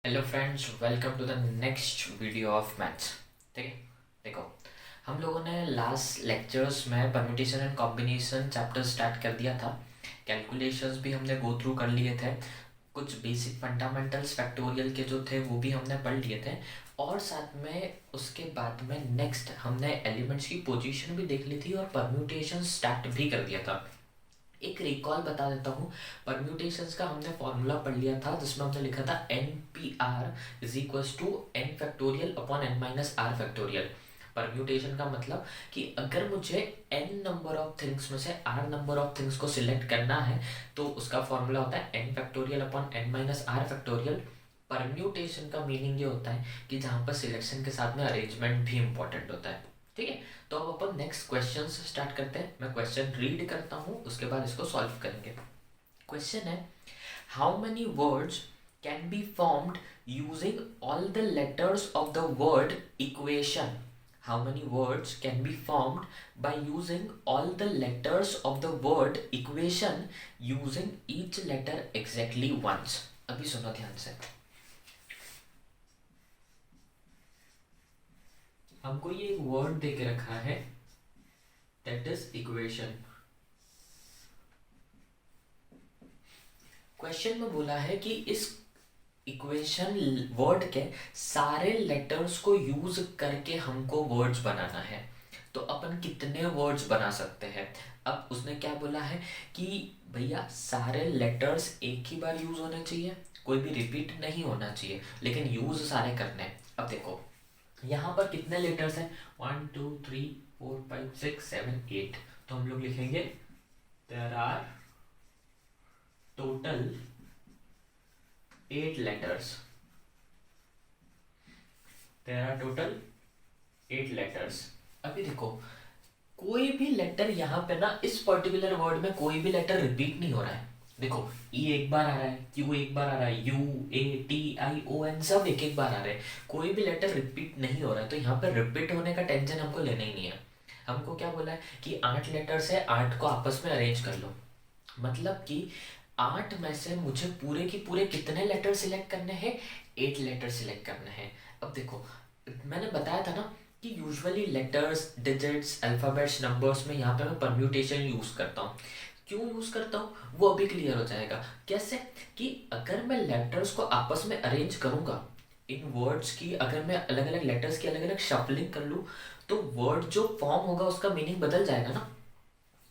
Hello friends, welcome to the next video of maths. ठीक है, देखो, हम लोगों ने लास्ट लेक्चर्स में permutation and combination chapter start कर दिया था। कैलकुलेशंस भी हमने गो थ्रू कर लिए थे। कुछ बेसिक फंडामेंटल्स फैक्टोरियल के जो थे वो भी हमने पढ़ लिए थे। और साथ में उसके बाद में नेक्स्ट हमने एलिमेंट्स की पोजीशन भी देख ली थी और परम्यूटेशन स्टार्ट भी कर दिया था। एक रिकॉल बता देता हूँ। परम्यूटेशंस का हमने फॉर्मूला पढ़ लिया था जिसमें हमने लिखा था NPR = n factorial upon n-r factorial. Permutation का मतलब कि अगर मुझे n नंबर ऑफ थिंग्स में से r नंबर ऑफ थिंग्स को सिलेक्ट करना है तो उसका फॉर्मूला होता है n factorial upon n-r factorial. Permutation का मीनिंग ये होता है कि जहाँ पर सिलेक्शन के साथ में अरेंजमेंट भी इंपॉर्टेंट होता है। ठीक है, तो अब अपन नेक्स्ट क्वेश्चन स्टार्ट करते हैं। मैं क्वेश्चन रीड करता हूँ, उसके बाद इसको सॉल्व करेंगे। क्वेश्चन है, how many words can be formed using all the letters of the word equation. How many words can be formed by using all the letters of the word equation using each letter exactly once. अभी सुनो ध्यान से। हमको ये एक word दे के रखा है, दैट इज इक्वेशन। क्वेश्चन में बोला है कि इस इक्वेशन वर्ड के सारे लेटर्स को यूज करके हमको वर्ड्स बनाना है। तो अपन कितने वर्ड्स बना सकते हैं? अब उसने क्या बोला है कि भैया सारे लेटर्स एक ही बार यूज होने चाहिए, कोई भी रिपीट नहीं होना चाहिए, लेकिन यूज सारे करने हैं। अब देखो, यहाँ पर कितने लेटर्स हैं? 1 2 3 4 5 6 7 8। तो हम लोग लिखेंगे there are total 8 letters. There are total 8 letters. अभी देखो, कोई भी लेटर यहाँ पे ना इस पर्टिकुलर वर्ड में कोई भी लेटर रिपीट नहीं हो रहा है। देखो, ई एक बार आ रहा है, क्यू एक बार आ रहा है, U A T I O N सब एक एक बार आ रहे हैं। कोई भी लेटर रिपीट नहीं हो रहा है, तो यहाँ पर रिपीट होने का टेंशन हमको लेना ही नहीं है। हमको क्या बोला है कि 8 लेटर्स है, 8 को आपस में अरेंज कर लो। मतलब कि 8 में से मुझे पूरे की पूरे कितने लेटर सिलेक्ट करने हैं? 8 लेटर सिलेक्ट करने हैं। अब देखो, मैंने बताया था ना कि usually letters, digits, alphabets, numbers में यहाँ पे मैं परम्यूटेशन यूज़ करता हूँ। क्यों यूज़ करता हूँ वो अभी क्लियर हो जाएगा। कैसे? कि अगर मैं लेटर्स को आपस में अरेंज करूँगा, इन वर्ड्स की अगर मैं अलग अलग लेटर्स की अलग अलग शफलिंग कर लूँ, तो वर्ड जो फॉर्म होगा उसका मीनिंग बदल जाएगा ना।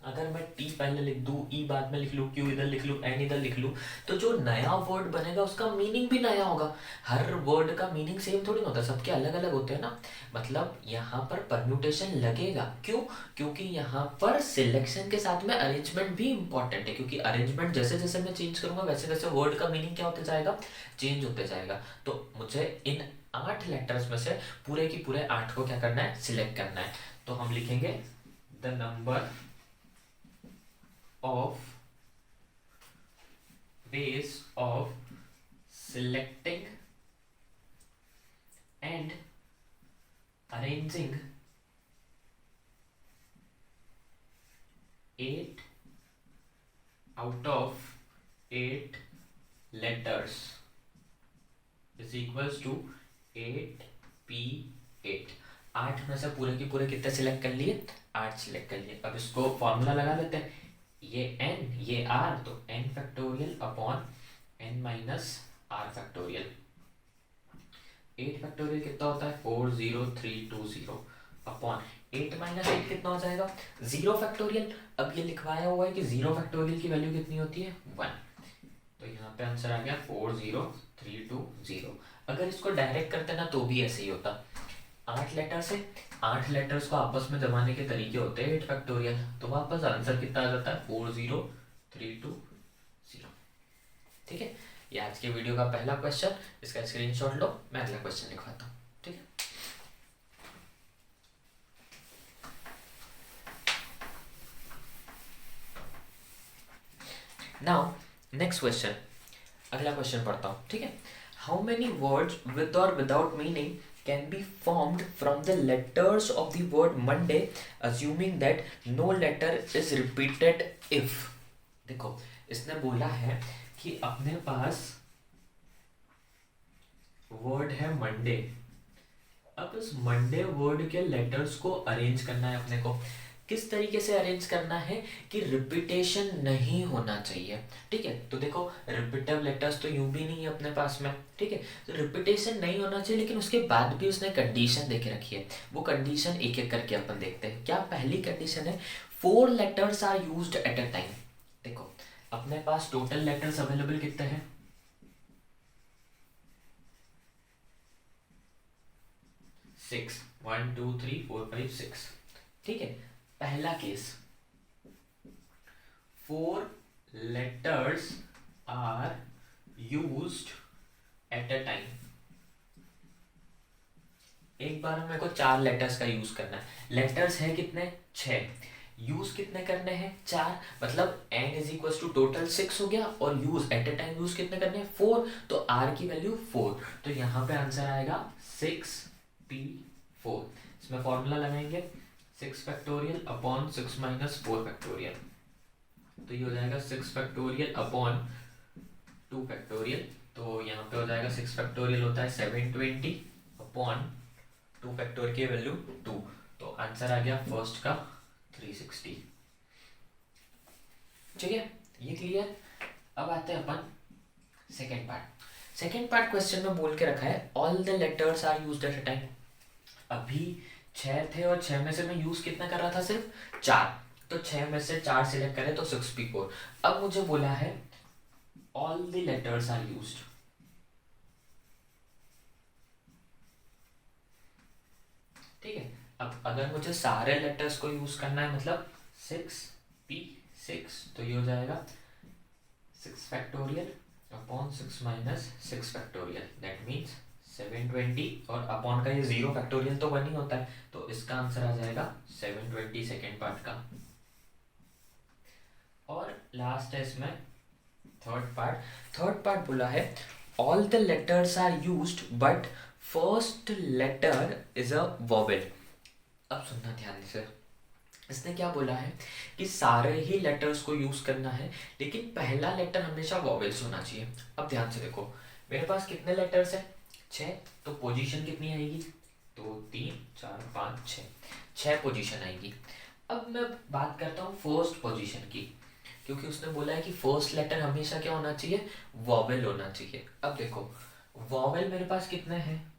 अगर मैं टी पहले लिख दूँ, ई बाद में लिख लूँ, क्यू इधर लिख लूँ, एन इधर लिख लूँ, तो जो नया वर्ड बनेगा उसका मीनिंग भी नया होगा। हर वर्ड का मीनिंग सेम थोड़ी ना होता, सबके अलग अलग होते हैं ना। मतलब यहाँ पर परम्यूटेशन लगेगा। क्यों? क्योंकि यहाँ पर सिलेक्शन के साथ में अरेंजमेंट भी इंपॉर्टेंट है, क्योंकि अरेंजमेंट जैसे जैसे मैं चेंज करूंगा वैसे वैसे वर्ड का मीनिंग क्या होते जाएगा? चेंज होते जाएगा। तो मुझे इन 8 लेटर्स में से पूरे की पूरे 8 को क्या करना है? सिलेक्ट करना है। तो हम लिखेंगे the number of ways of selecting and arranging 8 out of 8 letters is equals to 8p8। 8 में से पूरे के पूरे कितने सिलेक्ट कर लिए? 8 सिलेक्ट कर लिए। अब इसको फॉर्मूला लगा देते हैं। ये n ये r, तो n factorial upon n minus r factorial. 8 factorial कितना होता है? 40320 अपॉन 8 माइनस 8 कितना हो जाएगा? 0 फैक्टोरियल। अब ये लिखवाया हुआ है कि 0 फैक्टोरियल की वैल्यू कितनी होती है? 1। तो यहाँ पे आंसर आ गया 40320। अगर इसको डायरेक्ट करते ना तो भी ऐसे ही होता। 8 लेटर से 8 लेटर्स को आपस में जमाने के तरीके होते हैं 8 फैक्टोरियल, तो वापस आंसर कितना आ जाता है? 40320। ठीक है, ये आज के वीडियो का पहला क्वेश्चन। इसका स्क्रीनशॉट लो, मैं अगला क्वेश्चन लिखवाता हूँ। ठीक है, नाउ नेक्स्ट क्वेश्चन, अगला क्वेश्चन पढ़ता हूँ। ठीक है, हाउ मेनी वर्ड्स विद और without meaning can be formed from the letters of the word Monday, assuming that no letter is repeated if। देखो, इसने बोला है कि अपने पास वर्ड है मंडे। अब इस मंडे वर्ड के लेटर्स को अरेंज करना है अपने को। किस तरीके से अरेंज करना है कि रिपीटेशन नहीं होना चाहिए। ठीक है, तो देखो रिपीटिव लेटर्स तो यूं भी नहीं है अपने पास में। ठीक है, तो रिपीटेशन नहीं होना चाहिए, लेकिन उसके बाद भी उसने कंडीशन देके रखी है। वो कंडीशन एक एक करके अपन देखते हैं। क्या पहली कंडीशन है, 4 letters are used at a time. देखो अपने पास टोटल लेटर्स अवेलेबल कितने हैं, 6, 1 2 3 4 5 6। ठीक है, पहला case, 4 letters are used at a time। एक बार में मेरे को 4 लेटर्स का यूज करना है। लेटर्स है कितने, 6। यूज कितने करने हैं, 4। मतलब n is equal to total 6 हो गया, और use at a time use कितने करने हैं, 4। तो r की वैल्यू 4। तो यहाँ पे आंसर आएगा 6p4। इसमें फॉर्मूला लगाएंगे 6 फैक्टोरियल अपॉन 6 माइनस 4 फैक्टोरियल। तो ये हो जाएगा 6 फैक्टोरियल अपॉन 2 फैक्टोरियल। तो यहाँ पे हो जाएगा 6 फैक्टोरियल होता है 720 अपॉन 2 फैक्टोरियल की वैल्यू 2। तो आंसर आ गया फर्स्ट का 360। ठीक है, ये क्लियर। अब आते हैं अपन second part. Second part question में बोल के रखा है all the letters are used at a time. अभी 6 थे और 6 में से मैं यूज कितना कर रहा था, सिर्फ 4। तो 6 में से 4 सिलेक्ट करें तो 6p4। अब मुझे बोला है all the letters are used. ठीक है, अब अगर मुझे सारे लेटर्स को यूज करना है, मतलब 6p6, तो ये हो जाएगा 6 factorial upon 6 minus 6 factorial, that means 720। और अपॉन का ये 0 फैक्टोरियल तो 1 ही होता है, तो इसका आंसर आ जाएगा 720 सेकेंड पार्ट का। और लास्ट है इसमें थर्ड पार्ट। थर्ड पार्ट बोला है all the letters are used but first letter is a vowel. अब सुनना ध्यान से, इसने क्या बोला है कि सारे ही लेटर्स को यूज करना है, लेकिन पहला लेटर हमेशा वोवेल्स होना चाहिए। अब ध्यान से देखो, मेरे पास कितने लेटर्स हैं, 6। तो पोजीशन कितनी आएगी, 2 3 4 5 6, 6 पोजीशन आएगी। अब मैं बात करता हूँ फर्स्ट पोजीशन की, क्योंकि उसने बोला है कि फर्स्ट लेटर हमेशा क्या होना चाहिए, वॉवेल होना चाहिए। अब देखो वॉवेल मेरे पास कितने हैं,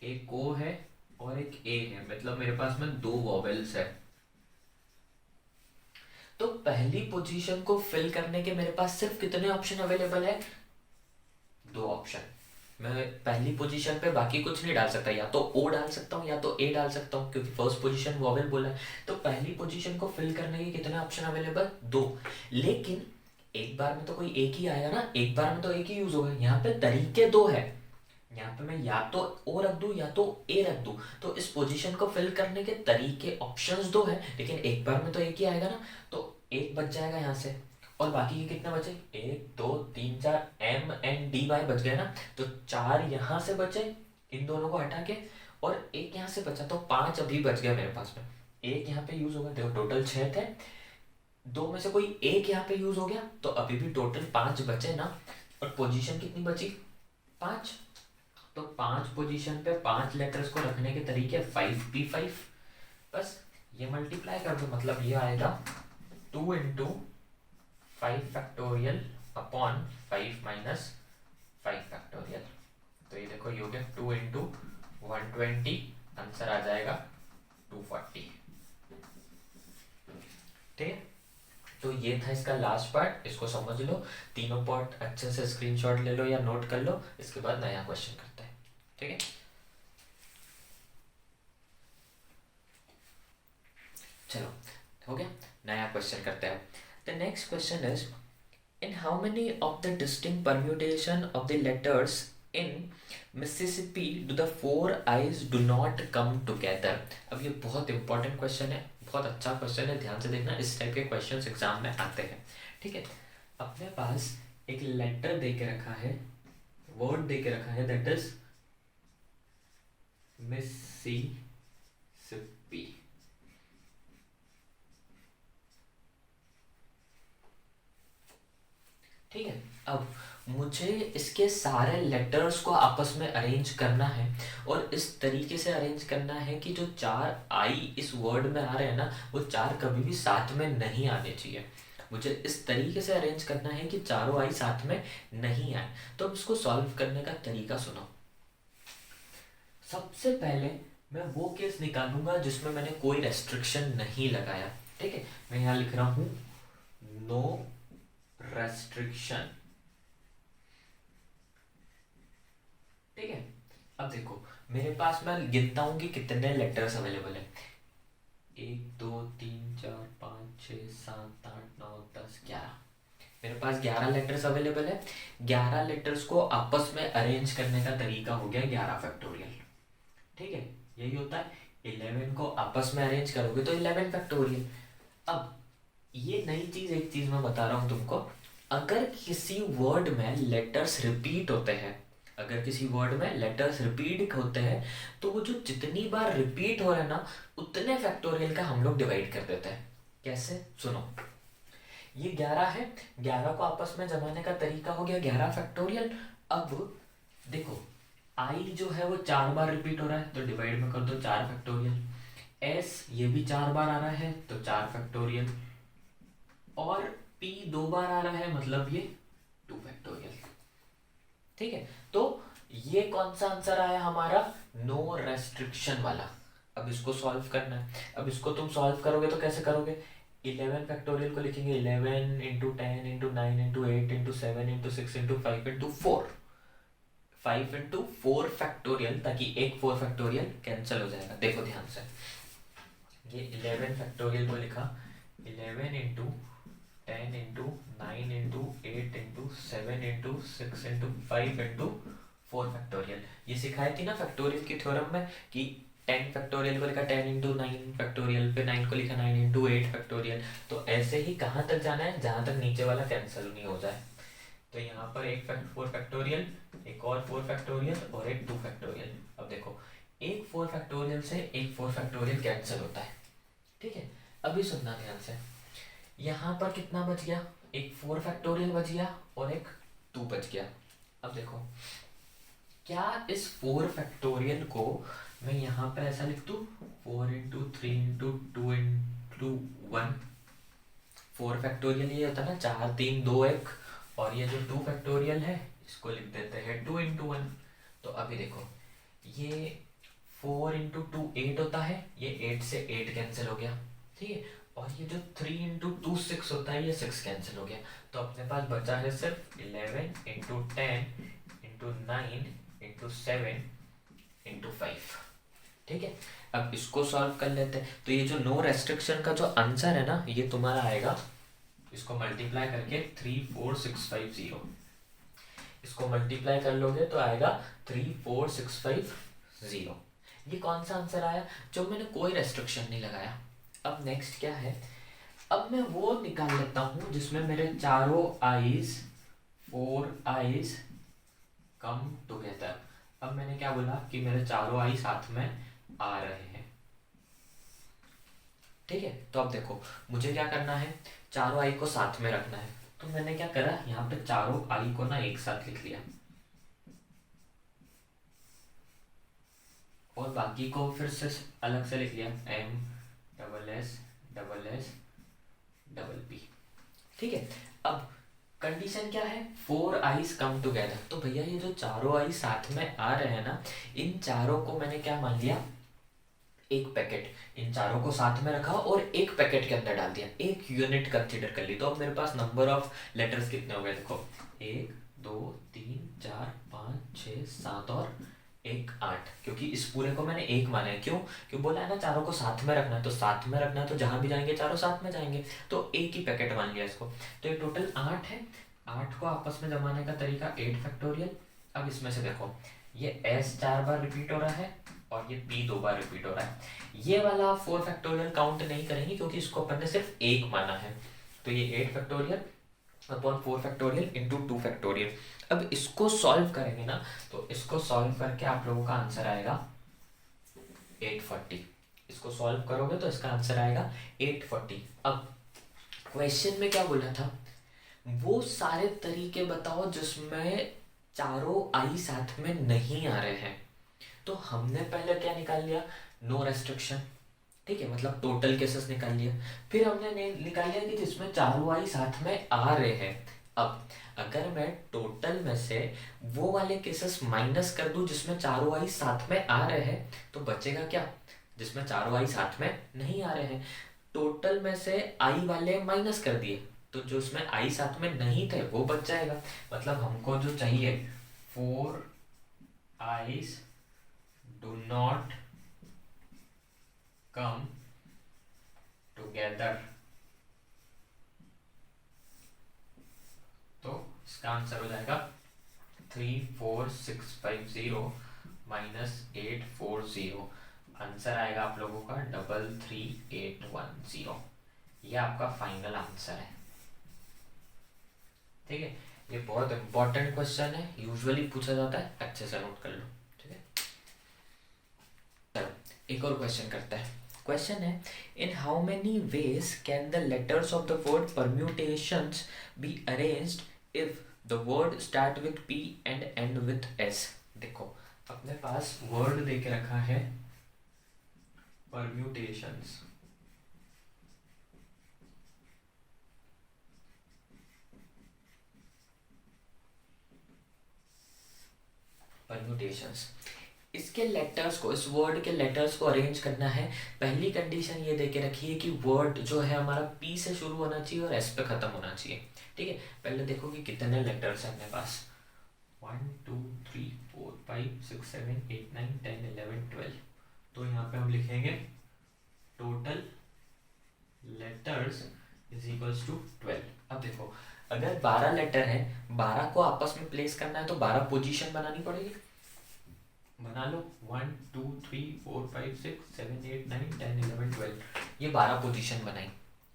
एक ओ है और एक ए है, मतलब मेरे पास में 2 वॉवेल्स है। तो पहली पोजीशन को फिल करने के मेरे पास सिर्फ कितने ऑप्शन अवेलेबल है, 2 ऑप्शन। मैं पहली पोजीशन पे बाकी कुछ नहीं डाल सकता, या तो ओ डाल सकता हूँ या तो ए डाल सकता हूँ, क्योंकि फर्स्ट पोजीशन वॉवेल बोला है। तो पहली पोजीशन को फिल करने के कितने ऑप्शन अवेलेबल, 2। लेकिन एक बार में तो कोई एक ही आएगा ना, एक बार में तो एक ही यूज होगा। यहाँ पे तरीके 2 है, यहाँ पे मैं या तो ओ रख दूं या तो ए रख दूं। तो इस पोजीशन को फिल करने के तरीके ऑप्शंस 2 है, लेकिन एक बार में तो एक ही आएगा ना, तो एक बच जाएगा यहाँ से। और बाकी के कितने बचे, 1 2 3 4 एम एन डी वाई बच गए ना। तो 4 यहाँ से बचे इन दोनों को हटा के, और एक यहाँ से बचा, तो 5 अभी बच गया मेरे पास में। एक यहाँ पे यूज होगा, देखो टोटल 6 थे, 2 में से कोई एक यहाँ पे यूज हो गया, तो अभी भी टोटल 5 बचे ना। और पोजीशन कितनी बची, 5। तो 5 पोजीशन पे 5 लेटर्स को रखने के तरीके 5p5। बस ये मल्टीप्लाई कर दो, मतलब ये आएगा 2 into 5 factorial upon 5 minus 5 factorial. तो ये देखो ये हो गया 2 इंटू 120, आंसर आ जाएगा 240। ठीक है, तो ये था इसका लास्ट पार्ट, इसको समझ लो। तीनों पार्ट अच्छे से स्क्रीनशॉट ले लो या नोट कर लो, इसके बाद नया क्वेश्चन करते हैं। ठीक है, चलो हो गया, नया क्वेश्चन करते हैं। The next question is in how many of the distinct permutation of the letters in Mississippi do the 4 eyes do not come together. अब ये बहुत इंपॉर्टेंट क्वेश्चन है, बहुत अच्छा क्वेश्चन है, ध्यान से देखना, इस टाइप के क्वेश्चन एग्जाम में आते हैं। ठीक है, अपने पास एक लेटर दे के रखा है, वर्ड दे के रखा है, दैट इज मिसिसिपी। ठीक है, अब मुझे इसके सारे लेटर्स को आपस में अरेंज करना है, और इस तरीके से अरेंज करना है कि जो चार आई इस वर्ड में आ रहे हैं ना, वो चार कभी भी साथ में नहीं आने चाहिए। मुझे इस तरीके से अरेंज करना है कि चारों आई साथ में नहीं आए। तो अब इसको सॉल्व करने का तरीका सुनो। सबसे पहले मैं वो केस निकालूंगा जिसमें मैंने कोई रेस्ट्रिक्शन नहीं लगाया। ठीक है, मैं यहाँ लिख रहा हूँ नो रेस्ट्रिक्शन। ठीक है, अब देखो मेरे पास, मैं गिनता हूँ कि कितने लेटर्स अवेलेबल है। 1 2 3 4 5 6 7 8 9 10 11। मेरे पास 11 लेटर्स अवेलेबल है। 11 लेटर्स को आपस में अरेंज करने का तरीका हो गया 11 फैक्टोरियल। ठीक है, यही होता है। 11 को आपस में अरेंज करोगे तो 11 फैक्टोरियल। अब ये नई चीज, एक चीज मैं बता रहा हूँ तुमको। अगर किसी वर्ड में लेटर्स रिपीट होते हैं, अगर किसी वर्ड में लेटर्स रिपीट होते हैं, तो वो जो जितनी बार रिपीट हो रहा है ना, उतने फैक्टोरियल का हम लोग डिवाइड कर देते हैं। कैसे, सुनो। ये 11 है, 11 को आपस में जमाने का तरीका हो गया 11 फैक्टोरियल। अब देखो, आई जो है वो 4 बार रिपीट हो रहा है, तो डिवाइड में कर दो 4 फैक्टोरियल। एस ये भी 4 बार आ रहा है, तो 4 फैक्टोरियल। और पी 2 बार आ रहा है, मतलब ये 2 फैक्टोरियल। ठीक है, तो ये कौन सा आंसर आया हमारा, नो रेस्ट्रिक्शन वाला। अब इसको सॉल्व करना है। अब इसको तुम सॉल्व करोगे तो कैसे करोगे, 11 फैक्टोरियल को लिखेंगे 11 into 10 into 9 into 8 into 7 into 6 into 5 into 4। 5 into 4 factorial, ताकि एक 4 फैक्टोरियल कैंसिल हो जाएगा। देखो ध्यान से, ये 11 फैक्टोरियल को लिखा 11 into 10 into 9 into 8 into 7 into 6 into 5 into 4 factorial. ये सिखाई थी ना फैक्टोरियल की थ्योरम में, कि 10 फैक्टोरियल को लिखा 10 इंटू 9 फैक्टोरियल, फिर 9 को लिखा 9 इंटू 8 फैक्टोरियल। तो ऐसे ही कहाँ तक जाना है, जहाँ तक नीचे वाला कैंसिल नहीं हो जाए। तो यहाँ पर एक 4 फैक्टोरियल, एक और 4 फैक्टोरियल और एक 2 फैक्टोरियल। अब देखो, एक 4 फैक्टोरियल से एक 4 फैक्टोरियल कैंसिल होता है। ठीक है, अभी सुनना ध्यान से। यहाँ पर कितना बच गया, एक 4 फैक्टोरियल बच गया और एक 2 बच गया। अब देखो, क्या इस 4 फैक्टोरियल को मैं यहाँ पर ऐसा लिख दूँ, 4 इंटू 3 इंटू 2 इंटू 1। 4 फैक्टोरियल ये होता है ना, 4 3 2 1, और ये जो 2 फैक्टोरियल है इसको लिख देते हैं 2 इंटू 1। तो अभी देखो, ये 4 इंटू 2 8 होता है, ये 8 से 8 कैंसिल हो गया। ठीक है, और ये जो 3 इंटू 2 6 होता है, ये 6 कैंसिल हो गया। तो अपने पास बचा है सिर्फ 11 इंटू 10 इंटू 9 इंटू 7 इंटू 5। ठीक है, अब इसको सॉल्व कर लेते हैं। तो ये जो नो रेस्ट्रिक्शन का जो आंसर है ना, ये तुम्हारा आएगा, इसको मल्टीप्लाई करके 34650। इसको मल्टीप्लाई कर लोगे तो आएगा 34650। ये कौन सा आंसर आया, जो मैंने कोई रेस्ट्रिक्शन नहीं लगाया। अब नेक्स्ट क्या है, अब मैं वो निकाल लेता हूँ जिसमें मेरे चारों आईज 4 आईज कम टुगेदर। अब मैंने क्या बोला कि मेरे चारों आई साथ में आ रहे हैं। ठीक है, तो अब देखो मुझे क्या करना है, चारों आई को साथ में रखना है। तो मैंने क्या करा, यहाँ पे चारों आई को ना एक साथ लिख लिया, और बाकी को फिर से अलग से लिख लिया, M double S double S double P. ठीक है, अब कंडीशन क्या है, 4 आईज कम टुगेदर। तो भैया ये जो चारों आई साथ में आ रहे हैं ना, इन चारों को मैंने क्या मान लिया, एक पैकेट। इन चारों को साथ में रखा और एक पैकेट के अंदर डाल दिया, एक यूनिट कंसीडर कर ली। तो अब मेरे पास नंबर ऑफ लेटर्स कितने हो गए, देखो 1 2 3 4 5 6 7 और 1 8। क्योंकि इस पूरे को मैंने एक माना है, क्यों बोला है ना, चारों को साथ में रखना है। तो साथ में रखना है तो जहां भी जाएंगे चारों साथ में जाएंगे, तो एक ही पैकेट मान लिया इसको। तो ये टोटल 8 है। 8 को आपस में जमाने का तरीका 8 फैक्टोरियल। अब इसमें से देखो, ये एस 4 बार रिपीट हो रहा है और ये पी 2 बार रिपीट हो रहा है। ये वाला 4 फैक्टोरियल काउंट नहीं करेंगे, क्योंकि इसको अपन ने सिर्फ एक माना है। तो ये 8 factorial upon 4 factorial into 2 factorial. अब इसको सॉल्व करेंगे ना, तो इसको सॉल्व करके आप लोगों का आंसर आएगा 840। इसको सॉल्व करोगे तो इसका आंसर आएगा 840। अब क्वेश्चन में क्या बोला था, वो सारे तरीके बताओ जिसमें चारों आई साथ में नहीं आ रहे हैं। तो हमने पहले क्या निकाल लिया, नो रेस्ट्रिक्शन, ठीक है, मतलब टोटल केसेस निकाल लिया। फिर हमने निकाल लिया कि जिसमें चारों आई साथ में आ रहे हैं। अब अगर मैं टोटल में से वो वाले केसेस माइनस कर दूं जिसमें चारों आई साथ में आ रहे हैं, तो बचेगा क्या, जिसमें चारों आई साथ में नहीं आ रहे हैं। टोटल में से आई वाले माइनस कर दिए, तो जो उसमें आई साथ में नहीं थे वो बच जाएगा। मतलब हमको जो चाहिए, 4 eyes do not come together, तो इसका आंसर हो जाएगा 34650 -840। आंसर आएगा आप लोगों का 33810। ये आपका फाइनल आंसर है, ठीक है। ये बहुत इंपॉर्टेंट क्वेश्चन है, यूजुअली पूछा जाता है, अच्छे से नोट कर लो, ठीक है। चलो एक और क्वेश्चन करते हैं। क्वेश्चन है, in how many ways can the letters of the word permutations be arranged if the word start with P and and with S. देखो अपने पास वर्ड दे के रखा है परम्यूटेशंस, परम्यूटेशंस, इसके लेटर्स को, इस वर्ड के लेटर्स को अरेंज करना है। पहली कंडीशन ये दे के रखी है कि वर्ड जो है हमारा पी से शुरू होना चाहिए और एस पे खत्म होना चाहिए, ठीक है। पहले देखो कि कितने लेटर्स हैं अपने पास, 1 2 3 4 5 6 7 8 9 10 11 12। तो यहाँ पे हम लिखेंगे total letters is equals to 12। अब देखो अगर 12 लेटर है, 12 को आपस में प्लेस करना है तो 12 पोजीशन बनानी पड़ेगी। बना लो, 1 2 3 4 5 6 7 8 9 10 11 12, ये 12 पोजीशन बनाई।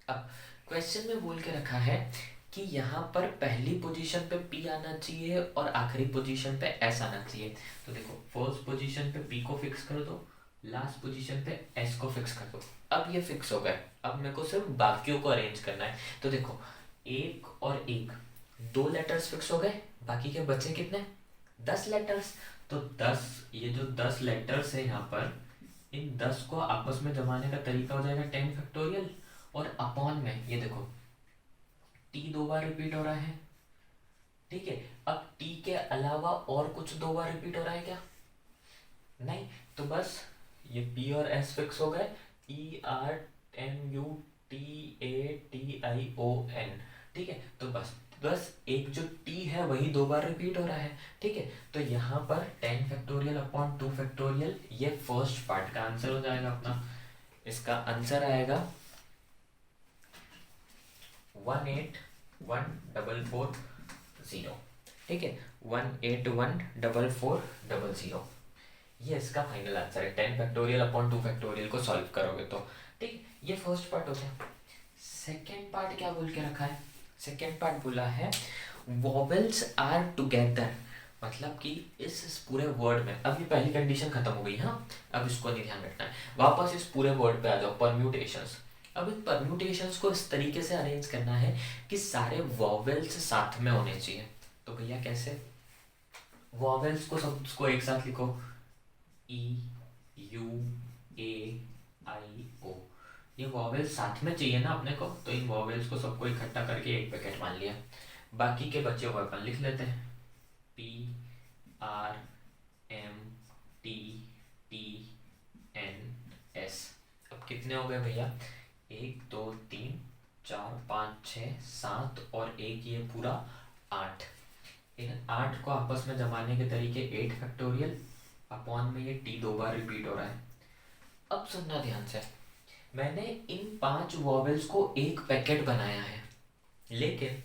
अब क्वेश्चन में बोल के रखा है कि यहाँ पर पहली पोजीशन पे पी आना चाहिए और आखिरी पोजीशन पे एस आना चाहिए। तो देखो फर्स्ट पोजीशन पे पी को फिक्स कर दो, लास्ट पोजीशन पे एस को फिक्स कर दो। अब ये फिक्स हो गए, अब मेरे को सिर्फ बाकियों को अरेंज करना है। तो देखो एक और एक, 2 लेटर्स फिक्स हो गए, बाकी के बचे कितने, 10 लेटर्स। तो 10, ये जो 10 लेटर्स है यहाँ पर, इन 10 को आपस में जमाने का तरीका हो जाएगा 10 फैक्टोरियल, और अपॉन में ये देखो टी 2 बार रिपीट हो रहा है, ठीक है। अब टी के अलावा और कुछ 2 बार रिपीट हो रहा है क्या, नहीं। तो बस ये पी और एस फिक्स हो गए, ERMUTATION, ठीक है। तो बस बस एक जो टी है वही 2 बार रिपीट हो रहा है, ठीक है। तो यहाँ पर 10 फैक्टोरियल अपॉन 2 फैक्टोरियल, ये फर्स्ट पार्ट का आंसर हो जाएगा अपना। इसका आंसर आएगा 1814440, ठीक है, 1814400। ये इसका फाइनल आंसर है, 10 फैक्टोरियल अपॉन 2 फैक्टोरियल को सॉल्व करोगे तो, ठीक। ये फर्स्ट पार्ट हो गया। सेकेंड पार्ट क्या बोल के रखा है, सेकेंड पार्ट बोला है वॉवेल्स आर टुगेदर, मतलब कि इस पूरे वर्ड में, अब ये पहली कंडीशन खत्म हो गई, हाँ। अब इसको नहीं ध्यान रखना है, वापस इस पूरे वर्ड पे आ जाओ, परम्यूटेशंस। अब इन परम्यूटेशंस को इस तरीके से अरेंज करना है कि सारे वॉवेल्स साथ में होने चाहिए। तो भैया कैसे, वॉवेल्स को सबको एक साथ लिखो, EUAIO, ये वॉवेल्स साथ में चाहिए ना अपने को, तो इन वॉवेल्स को सबको इकट्ठा करके एक पैकेट मान लिया। बाकी के बच्चे हुए अपन लिख लेते हैं, PRMTTNS। अब कितने हो गए भैया, 1 2 3 4 5 6 7 और एक ये पूरा 8। इन 8 को आपस में जमाने के तरीके 8 फैक्टोरियल अपॉन में ये टी 2 बार रिपीट हो रहा है। अब सुनना ध्यान से, मैंने इन 5 वॉवेल्स को एक पैकेट बनाया है, लेकिन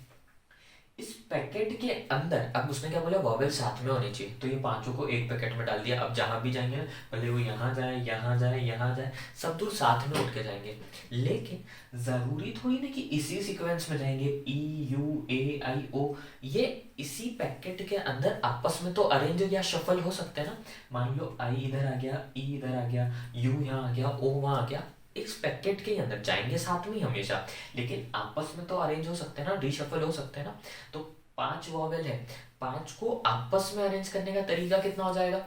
इस पैकेट के अंदर, अब उसने क्या बोला, वॉवेल साथ में होनी चाहिए, तो ये पांचों को एक पैकेट में डाल दिया। अब जहां भी जाएंगे ना, भले वो यहाँ जाए यहाँ जाए यहाँ जाए, सब दूर साथ में उठ के जाएंगे, लेकिन जरूरी थोड़ी ना कि इसी सीक्वेंस में जाएंगे। EUAIO, ये इसी पैकेट के अंदर आपस में तो अरेंज या शफल हो सकते हैं ना। मान लो आई इधर आ गया, ई इधर आ गया, यू यहाँ आ गया, ओ वहां आ गया, इस पैकेट के अंदर जाएंगे साथ में हमेशा, लेकिन आपस में तो अरेंज हो सकते हैं ना, रीशफल हो सकते हैं ना। तो 5 वॉवेल है, 5 को आपस में अरेंज करने का तरीका कितना हो जाएगा,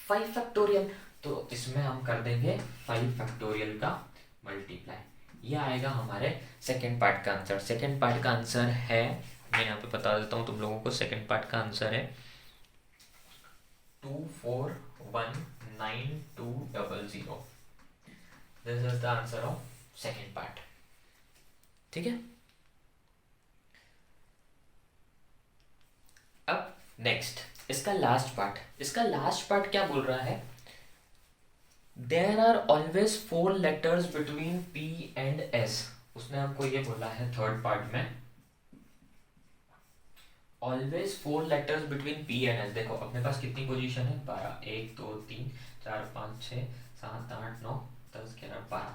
5 फैक्टोरियल। तो इसमें हम कर देंगे 5 फैक्टोरियल का मल्टीप्लाई। यह आएगा हमारे सेकेंड पार्ट का आंसर। सेकेंड पार्ट का आंसर है, मैं यहाँ पे बता देता हूँ तुम लोगों को, सेकेंड पार्ट का आंसर है 241920। This is the answer of second part. ठीक है, अब नेक्स्ट इसका लास्ट पार्ट। इसका लास्ट पार्ट क्या बोल रहा है, there are always 4 letters between P and S। उसने हमको ये बोला है थर्ड पार्ट में, always 4 letters between P and S। देखो अपने पास कितनी पोजीशन है, 12, 1 2 3 4 5 6 7 8 9 10 11 12,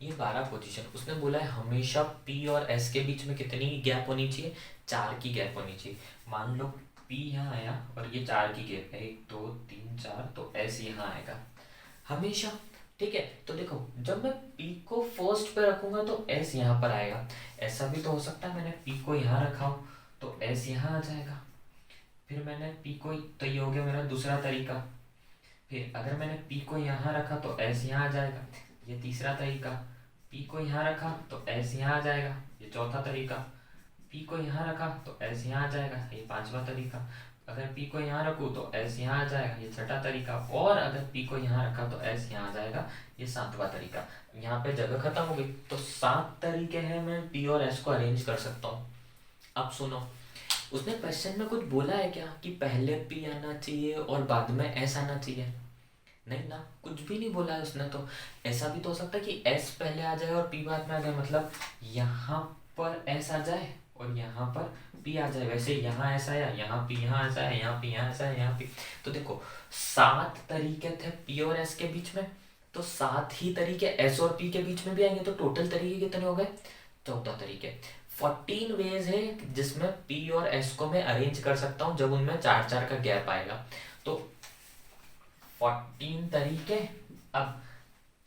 ये 12 पोजीशन। उसने बोला है हमेशा P और S के बीच में कितनी गैप होनी चाहिए, 4 की गैप होनी चाहिए। मान लो P यहाँ आया और ये 4 की गैप है, 1 2 3 4, तो S यहाँ आएगा हमेशा। ठीक है, तो देखो जब मैं P को फर्स्ट पे रखूंगा तो S यहाँ पर आएगा। ऐसा भी तो हो सकता है मैंने P को यहाँ रखा हो तो S यहाँ आ जाएगा। फिर मैंने P को, तो ये हो गया मेरा दूसरा तरीका। फिर अगर मैंने P को यहाँ रखा तो S यहाँ आ जाएगा, ये तीसरा तरीका। P को यहाँ रखा तो S यहाँ आ जाएगा, ये चौथा तरीका। P को यहाँ रखा तो S यहाँ आ जाएगा, ये पांचवा तरीका। अगर P को यहाँ रखूँ तो S यहाँ आ जाएगा, ये छठा तरीका। और अगर P को यहाँ रखा तो S यहाँ आ जाएगा, ये सातवां तरीका। यहाँ पे जगह खत्म हो गई, तो 7 तरीके हैं मैं P और S को अरेंज कर सकता हूँ। अब सुनो, उसने क्वेश्चन में कुछ बोला है क्या कि पहले P आना चाहिए और बाद में S आना चाहिए? नहीं ना, कुछ भी नहीं बोला है उसने। तो ऐसा भी तो हो सकता है कि S पहले आ जाए और P बाद में आ जाए, मतलब यहाँ पर S आ जाए और यहाँ पर P आ जाए। वैसे यहाँ ऐसा है, यहाँ P यहाँ ऐसा है, यहाँ P यहाँ ऐसा है, यहाँ P। तो देखो 7 तरीके थे P और S के बीच में, तो 7 ही तरीके S और P के बीच में भी आएंगे। तो टोटल तरीके कितने हो गए, 14 तरीके। 14 वेज है जिसमें P और S को मैं अरेंज कर सकता हूँ जब उनमें 4-4 का गैप आएगा। तो 14 तरीके। अब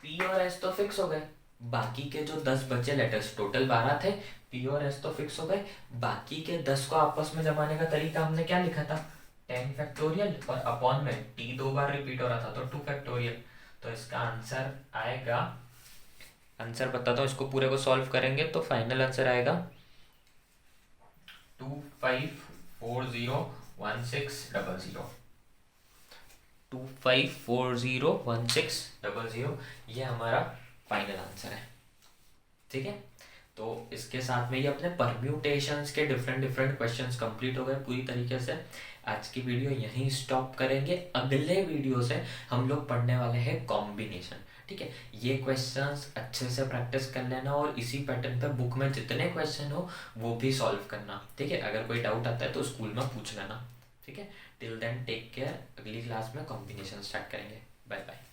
P और S तो फिक्स हो गए, बाकी के जो 10 बचे लेटर्स, टोटल 12 थे, P और S तो फिक्स हो गए। बाकी के 10 को आपस में जमाने का तरीका हमने क्या लिखा था, 10 फैक्टोरियल, और अपॉन में T 2 बार रिपीट हो रहा था तो 2 फैक्टोरियल। तो इसका आंसर आएगा, आंसर बताता हूँ, इसको पूरे को सॉल्व करेंगे तो फाइनल आंसर आएगा 25401600। 25401600 ये हमारा फाइनल आंसर है। ठीक है, तो इसके साथ में ये अपने परम्यूटेशंस के डिफरेंट क्वेश्चंस कंप्लीट हो गए पूरी तरीके से। आज की वीडियो यहीं स्टॉप करेंगे। अगले वीडियो से हम लोग पढ़ने वाले हैं कॉम्बिनेशन। ठीक है, ये क्वेश्चंस अच्छे से प्रैक्टिस कर लेना और इसी पैटर्न पे बुक में जितने क्वेश्चन हो वो भी सॉल्व करना। ठीक है, अगर कोई डाउट आता है तो स्कूल में पूछ लेना। ठीक है, टिल देन टेक केयर। अगली क्लास में कॉम्बिनेशन स्टार्ट करेंगे। Bye bye.